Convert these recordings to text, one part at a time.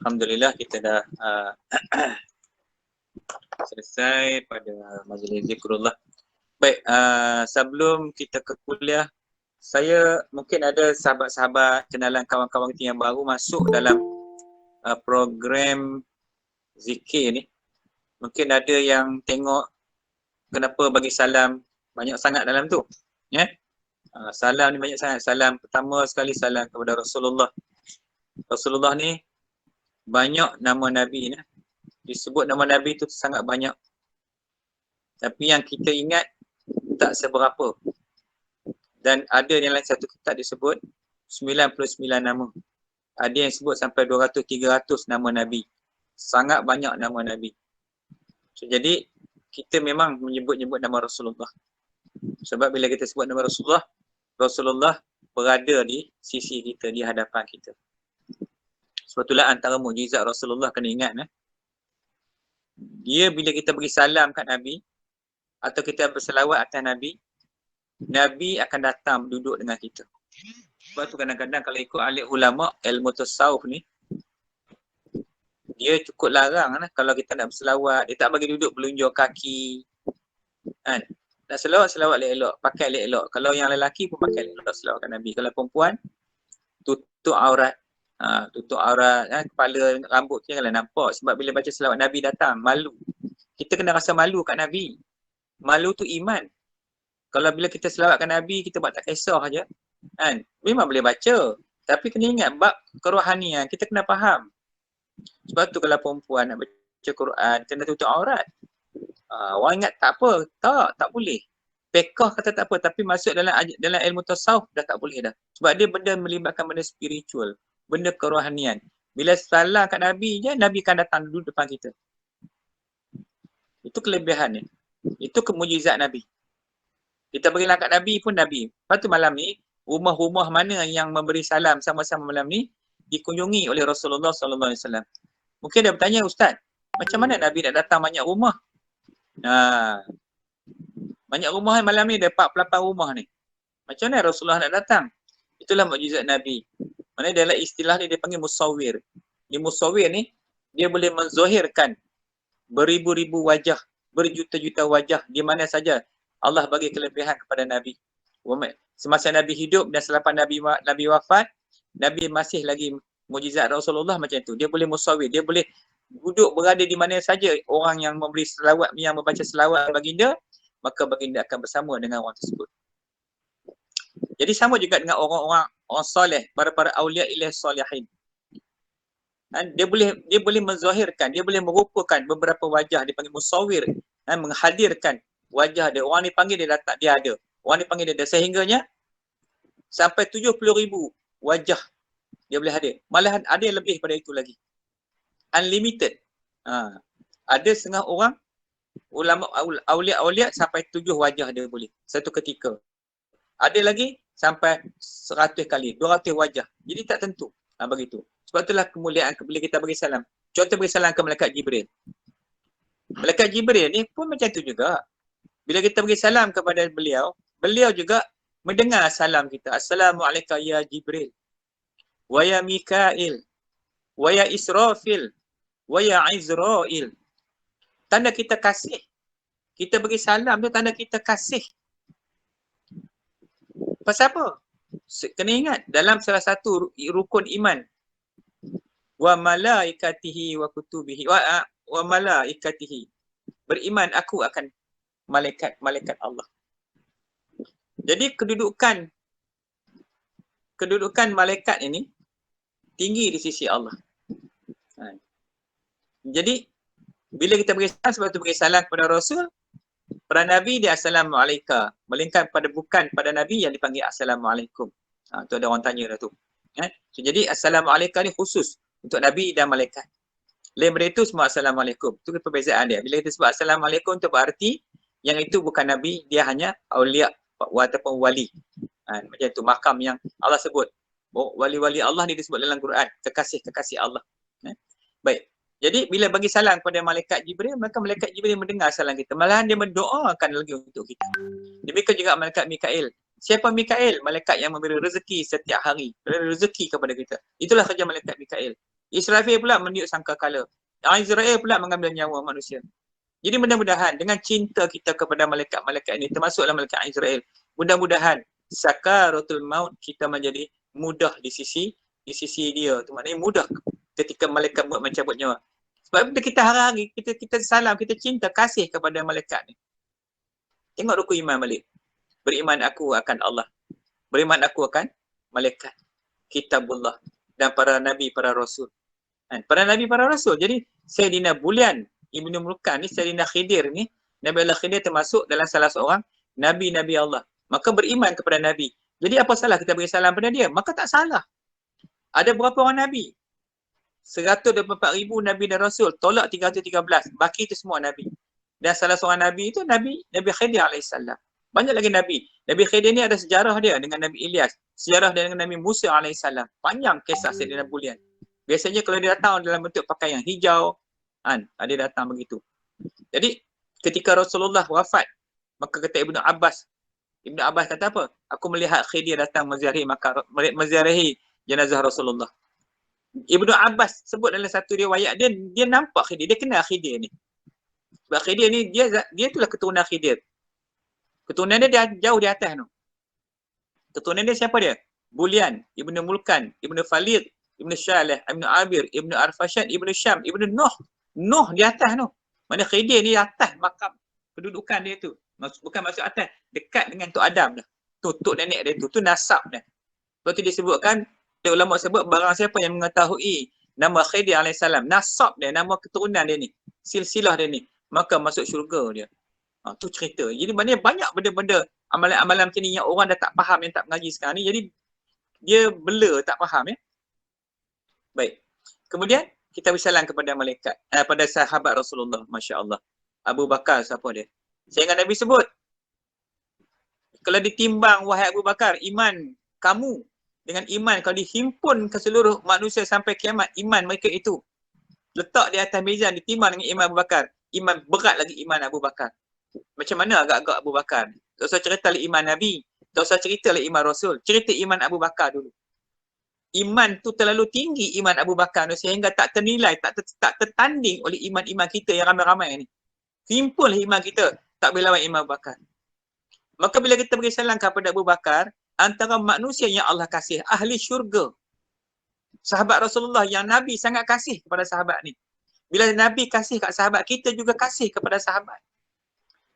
Alhamdulillah kita dah selesai pada majlis zikrullah. Baik, sebelum kita ke kuliah, saya mungkin ada sahabat-sahabat kenalan kawan-kawan kita yang baru masuk dalam program zikir ni. Mungkin ada yang tengok kenapa bagi salam banyak sangat dalam tu. Ya? Salam ni banyak sangat. Salam pertama sekali salam kepada Rasulullah. Rasulullah ni banyak nama Nabi ni. Disebut nama Nabi tu sangat banyak. Tapi yang kita ingat tak seberapa. Dan ada yang lain satu kitab disebut 99 nama. Ada yang sebut sampai 200-300 nama Nabi. Sangat banyak nama Nabi. So, jadi kita memang menyebut-nyebut nama Rasulullah. Sebab bila kita sebut nama Rasulullah, Rasulullah berada di sisi kita, di hadapan kita. Sebab itulah antara mukjizat Rasulullah kena ingat. Dia bila kita beri salam kat Nabi atau kita berselawat atas Nabi, Nabi akan datang duduk dengan kita. Sebab tu kadang-kadang kalau ikut ahli ulama ilmu tasawuf ni, dia cukup larang kalau kita nak berselawat, dia tak bagi duduk berlunjuk kaki. Kan? Nak selawat elok-elok, pakai elok-elok. Kalau yang lelaki pun pakai elok-elok selawatkan Nabi. Kalau perempuan tutup aurat. Tutup aurat, kepala, rambut tu janganlah nampak. Sebab bila baca selawat Nabi datang, malu. Kita kena rasa malu kat Nabi. Malu tu iman. Kalau bila kita selawatkan Nabi, kita buat tak kisah je. Kan? Memang boleh baca. Tapi kena ingat bab kerohanian, kita kena faham. Sebab tu kalau perempuan nak baca Quran, kena tutup aurat. Orang ingat tak apa. Tak boleh. Fiqh kata tak apa, tapi masuk dalam ilmu tasawuf dah tak boleh dah. Sebab dia benda melibatkan benda spiritual, benda kerohanian. Bila salam kat Nabi je, Nabi akan datang duduk depan kita. Itu kelebihannya. Itu kemujizat Nabi. Kita berilah kat Nabi pun Nabi. Lepas tu malam ni, rumah-rumah mana yang memberi salam sama-sama malam ni dikunjungi oleh Rasulullah SAW. Mungkin dia bertanya, Ustaz, macam mana Nabi nak datang banyak rumah? Banyak rumah malam ni, ada 48 rumah ni. Macam mana Rasulullah nak datang? Itulah mukjizat Nabi. Mana dalam istilah ni dia panggil musawwir. Di musawwir ni, dia boleh menzahirkan beribu-ribu wajah, berjuta-juta wajah di mana saja. Allah bagi kelebihan kepada Nabi. Semasa Nabi hidup dan selepas Nabi wafat, Nabi masih lagi mukjizat Rasulullah macam tu. Dia boleh musawwir, dia boleh duduk berada di mana saja orang yang memberi selawat, yang membaca selawat baginda, maka baginda akan bersama dengan orang tersebut. Jadi sama juga dengan orang soleh, para aulia ilah solihin. Dia boleh menzahirkan, dia boleh merupakan beberapa wajah, dipanggil musawwir, menghadirkan wajah dia. Orang ni panggil dia datang, dia ada. Orang ni panggil dia ada. Sehingganya sampai 70,000 wajah dia boleh hadir. Malahan ada yang lebih pada itu lagi. Unlimited. Ada setengah orang ulama aulia sampai 7 wajah dia boleh satu ketika. Ada lagi sampai 100 kali, 200 wajah. Jadi tak tentu. Begitu. Sebab itulah kemuliaan bila kita bagi salam. Contoh bagi salam ke Malaikat Jibril. Malaikat Jibril ni pun macam tu juga. Bila kita bagi salam kepada beliau, beliau juga mendengar salam kita. Assalamualaikum ya Jibril. Wa ya Mikail. Wa ya Israfil. Wa ya Izrail. Tanda kita kasih. Kita bagi salam tu tanda kita kasih. Pasal apa? Kena ingat dalam salah satu rukun iman. Wa malaikatihi wa kutubihi wa malaikatihi. Beriman aku akan malaikat Allah. Jadi kedudukan malaikat ini tinggi di sisi Allah. Jadi bila kita beri salam, sebab tu beri salam kepada Rasul, pada Nabi dia Assalamualaikum. Melainkan bukan pada Nabi yang dipanggil Assalamualaikum. Tu ada orang tanya dah tu. So, jadi Assalamualaikum ni khusus untuk Nabi dan malaikat. Lain daripada itu semua Assalamualaikum. Itu perbezaan dia. Bila kita sebut Assalamualaikum tu berarti yang itu bukan Nabi, dia hanya awliya ataupun wali. Macam tu makam yang Allah sebut. Wali-wali Allah ni disebut dalam Quran. Kekasih-kekasih Allah. Baik. Jadi bila bagi salam kepada Malaikat Jibril, maka Malaikat Jibril mendengar salam kita. Malahan dia mendoakan lagi untuk kita. Demikian juga Malaikat Mikail. Siapa Mikail? Malaikat yang memberi rezeki setiap hari. Rezeki kepada kita. Itulah kerja Malaikat Mikail. Israfil pula meniup sangkakala. Azrail pula mengambil nyawa manusia. Jadi mudah-mudahan dengan cinta kita kepada malaikat-malaikat ini, termasuklah malaikat Azrail, mudah-mudahan sakaratul maut kita menjadi mudah di sisi dia. Tu maknanya mudah ketika malaikat buat mencabut nyawa. Sebab bila kita hari-hari kita salam, kita cinta, kasih kepada malaikat ni. Tengok rukun iman balik. Beriman aku akan Allah. Beriman aku akan malaikat, kitabullah dan para nabi, para rasul. Para nabi, para rasul. Jadi Sayyidina Bulian Ibnu Mulkan ni, Sayyidina Khidir ni, Nabi Allah Khidir termasuk dalam salah seorang nabi-nabi Allah. Maka beriman kepada nabi. Jadi apa salah kita beri salam pada dia? Maka tak salah. Ada berapa orang nabi? 124,000 nabi dan rasul, tolak 313. Baki itu semua nabi. Dan salah seorang nabi itu Nabi Khidir alaihissalam. Banyak lagi nabi. Nabi Khidir ni ada sejarah dia dengan Nabi Ilyas. Sejarah dia dengan Nabi Musa alaihissalam. Panjang kisah Sayyidina Bulian. Biasanya kalau dia datang dalam bentuk pakaian hijau, dia datang begitu. Jadi ketika Rasulullah wafat, maka kata Ibnu Abbas kata apa? Aku melihat Khidir datang menziarahi jenazah Rasulullah. Ibnu Abbas sebut dalam satu riwayat dia nampak Khidir, dia kenal Khidir ni. Sebab Khidir ni dia itulah keturunan Khidir. Keturunan dia jauh di atas tu. Keturunan dia siapa dia? Bulian, Ibnu Mulkan, Ibnu Falid, Ibnu Syalih, Ibnu Abir, Ibnu Arfashad, Ibnu Syam, Ibnu Nuh di atas tu. Mana Khidir ni atas makam kedudukan dia tu. Bukan maksud atas, dekat dengan Tok Adam dah. Tok nenek dia tu nasab dah. Lepas tu disebutkan, ulama sebut barang siapa yang mengetahui nama Khidir alaihissalam, nasab dia, nama keturunan dia ni, silsilah dia ni, maka masuk syurga dia. Tu cerita. Jadi maknanya banyak benda-benda amalan-amalan macam ni yang orang dah tak faham, yang tak mengaji sekarang ni. Jadi dia bela, tak faham ya. Baik. Kemudian kita bersalam kepada malaikat, pada sahabat Rasulullah, masya-Allah. Abu Bakar siapa dia? Sehingga Nabi sebut, kalau ditimbang wahai Abu Bakar, iman kamu dengan iman kalau dihimpun ke seluruh manusia sampai kiamat, iman mereka itu letak di atas mizan, ditimbang dengan iman Abu Bakar, iman berat lagi iman Abu Bakar. Macam mana agak-agak Abu Bakar? Tak usah cerita lagi iman Nabi, tak usah cerita lagi iman Rasul, cerita iman Abu Bakar dulu. Iman tu terlalu tinggi iman Abu Bakar tu sehingga tak ternilai, tak tertanding oleh iman-iman kita yang ramai-ramai ni. Himpunlah iman kita, tak boleh lawan iman Abu Bakar. Maka bila kita beri salam kepada Abu Bakar, antara manusia yang Allah kasih, ahli syurga, sahabat Rasulullah yang Nabi sangat kasih kepada sahabat ni. Bila Nabi kasih kat sahabat, kita juga kasih kepada sahabat.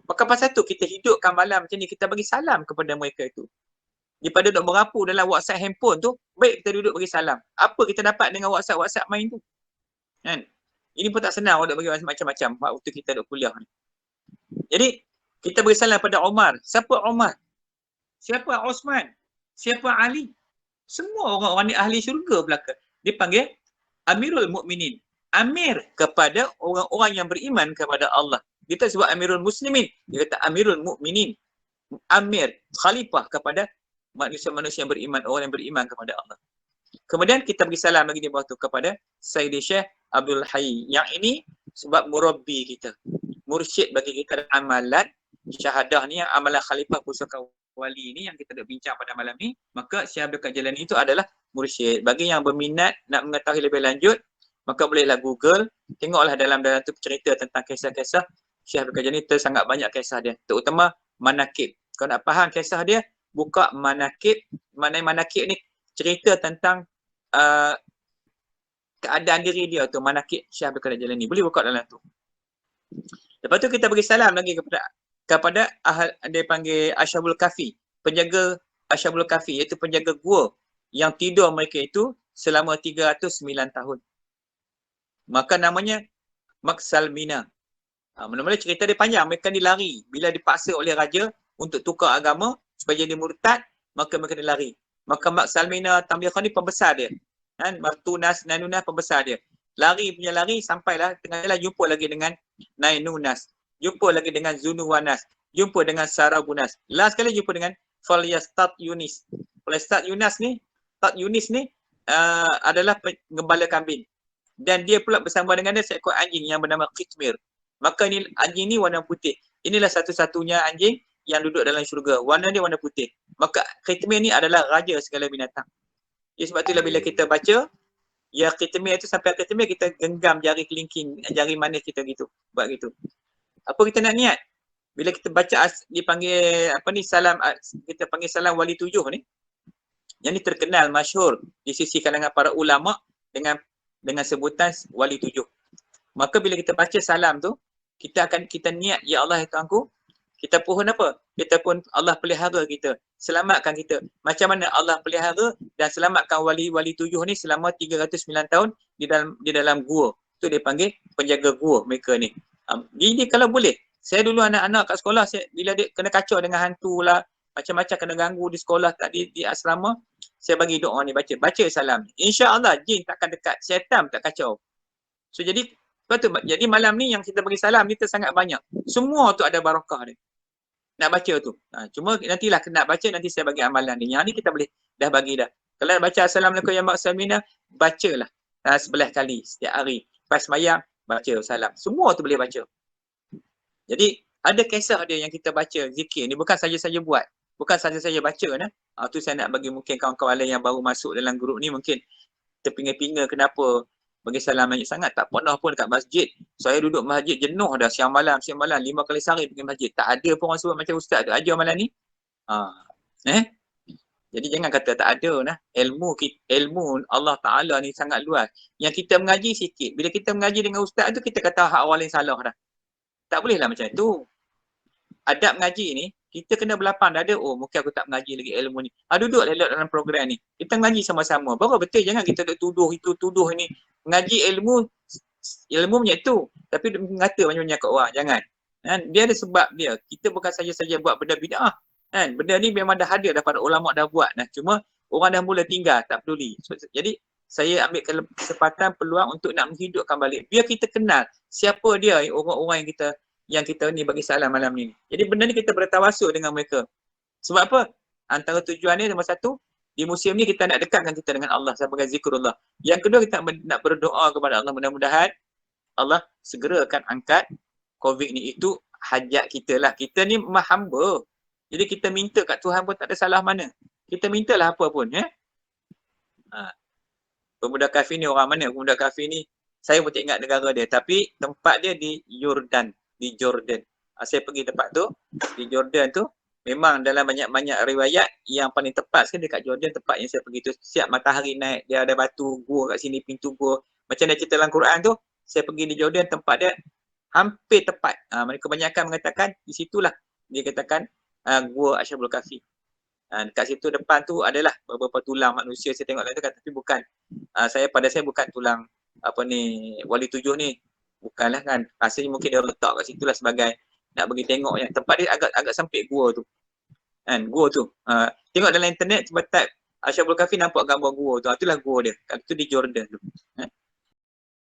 Maka pasal tu kita hidupkan malam macam ni, kita bagi salam kepada mereka itu. Daripada duduk merapu dalam WhatsApp handphone tu, baik kita duduk bagi salam. Apa kita dapat dengan WhatsApp main tu? Kan? Ini pun tak senang duduk bagi macam-macam waktu kita duduk kuliah ni. Jadi, kita beri salam pada Umar. Siapa Umar? Siapa Osman? Siapa Ali? Semua orang-orang ni ahli syurga belaka. Dia panggil Amirul Mukminin. Amir kepada orang-orang yang beriman kepada Allah. Dia tak sebut Amirul Muslimin. Dia kata Amirul Mukminin. Amir, khalifah kepada manusia-manusia yang beriman, orang yang beriman kepada Allah. Kemudian kita beri salam lagi di bawah tu kepada Sayyidi Syekh Abdul Hayy. Yang ini sebab murabbi kita. Mursyid bagi kita amalan syahadah ni, yang amalan khalifah pusaka wali ni yang kita nak bincang pada malam ni. Maka Syekh Abdul Qadir Jilani itu adalah mursyid. Bagi yang berminat nak mengetahui lebih lanjut, maka bolehlah Google, tengoklah dalam tu cerita tentang kisah-kisah Syekh Abdul Qadir Jilani. Sangat banyak kisah dia, terutama manakib. Kalau nak faham kisah dia, buka manakib. Manakib ni cerita tentang keadaan diri dia tu, manakib Syekh Abdul Qadir Jilani. Boleh buka dalam tu. Lepas tu kita bagi salam lagi kepada dia panggil Ashabul Kahfi, penjaga Ashabul Kahfi, iaitu penjaga gua yang tidur mereka itu selama 309 tahun. Maka namanya Maksalmina. Mula-mula cerita dia panjang. Mereka dilari bila dipaksa oleh raja untuk tukar agama supaya jadi murtad, maka mereka dilari. Maka Maksalmina Tamliqah ni pembesar dia. Martunas Nanunas pembesar dia. Lari sampailah tengah jalan jumpa lagi dengan Nainunas. Jumpa lagi dengan Zunuwanas. Jumpa dengan Sarabunas. Last kali jumpa dengan Falyastat Yunis. Falyastat Yunis ni adalah gembala kambing. Dan dia pula bersama dengan dia seekor anjing yang bernama Qitmir. Maka ni anjing ni warna putih. Inilah satu-satunya anjing yang duduk dalam syurga. Warna dia warna putih. Maka Qitmir ni adalah raja segala binatang. Jadi sebab itulah bila kita baca Ya ketemir tu sampai ketemir kita genggam jari kelingking, jari manis kita gitu. Buat gitu. Apa kita nak niat? Bila kita baca dipanggil apa ni salam, kita panggil salam wali tujuh ni. Yang ni terkenal masyhur di sisi kalangan para ulama dengan sebutan wali tujuh. Maka bila kita baca salam tu, kita niat, ya Allah ya Tuhanku, kita pohon apa? Kita pun Allah pelihara kita, selamatkan kita. Macam mana Allah pelihara dan selamatkan wali-wali tujuh ni selama 309 tahun di dalam gua. Tu dia panggil penjaga gua mereka ni. Jadi kalau boleh, saya dulu anak-anak kat sekolah, bila dia kena kacau dengan hantu lah, macam-macam kena ganggu di sekolah, tak di asrama, saya bagi doa ni, baca salam. InsyaAllah jin takkan dekat, syaitan tak kacau. So jadi jadi malam ni yang kita bagi salam kita sangat banyak. Semua tu ada barakah dia. Nak baca tu. Cuma nantilah nak baca, nanti saya bagi amalan ni. Yang ni kita boleh dah bagi dah. Kalau nak baca Assalamualaikum ya Maksamina, bacalah 11 kali setiap hari. Pas semayang, baca salam. Semua tu boleh baca. Jadi ada kisah dia yang kita baca zikir ni, bukan saja-saja buat. Bukan saja-saja baca nah. Tu saya nak bagi mungkin kawan-kawan lain yang baru masuk dalam grup ni mungkin terpinga-pinga kenapa bagi salam banyak sangat, tak pernah pun dekat masjid. Saya duduk masjid jenuh dah siang malam 5 kali sehari pergi masjid. Tak ada pun orang sebut macam ustaz tu ajar malam ni. Jadi jangan kata tak ada nah. Ilmu Allah Taala ni sangat luas. Yang kita mengaji sikit. Bila kita mengaji dengan ustaz tu kita kata hak awal yang salah dah. Tak bolehlah macam tu. Adab mengaji ni kita kena berlapang dada, mungkin aku tak mengaji lagi ilmu ni. Duduk lelak dalam program ni. Kita mengaji sama-sama. Baru betul, jangan kita tuduh itu, tuduh ini. Mengaji ilmu punya tu. Tapi mengata banyak-banyak kat orang. Jangan. Dia ada sebab dia. Kita bukan saja-saja buat benda bid'ah. Benda ni memang dah ada, dah para ulama dah buat. Cuma orang dah mula tinggal, tak peduli. Jadi saya ambil kesempatan peluang untuk nak menghidupkan balik. Biar kita kenal siapa dia orang-orang yang kita ni bagi salam malam ni. Jadi benda ni kita bertawasul dengan mereka. Sebab apa? Antara tujuan ni nombor satu, di musim ni kita nak dekatkan kita dengan Allah sebagai zikrullah. Yang kedua kita nak berdoa kepada Allah, mudah-mudahan Allah segera akan angkat COVID ni. Itu hajat kita lah. Kita ni hamba. Jadi kita minta kat Tuhan pun tak ada salah mana. Kita mintalah apa pun. Pemuda kafir ni orang mana? Pemuda kafir ni saya pun tak ingat negara dia. Tapi tempat dia di Jordan. Saya pergi tempat tu, di Jordan tu, memang dalam banyak-banyak riwayat yang paling tepat sekali dekat Jordan, tempat yang saya pergi tu, siap matahari naik, dia ada batu gua kat sini, pintu gua. Macam dia cerita dalam Quran tu, saya pergi di Jordan, tempat dia hampir tepat. Mereka kebanyakan mengatakan, di situlah dia katakan gua Ashabul Kahfi. Dekat situ depan tu adalah beberapa tulang manusia, saya tengok tu, tapi bukan. Pada saya bukan tulang wali tujuh ni. Bukanlah kan. Rasanya mungkin dia letak kat situ lah sebagai nak bagi tengok je. Tempat dia agak sempit gua tu. Gua tu. Tengok dalam internet, cuba type Ashabul Kahfi, nampak gambar gua tu. Itulah gua dia. Itu di Jordan tu.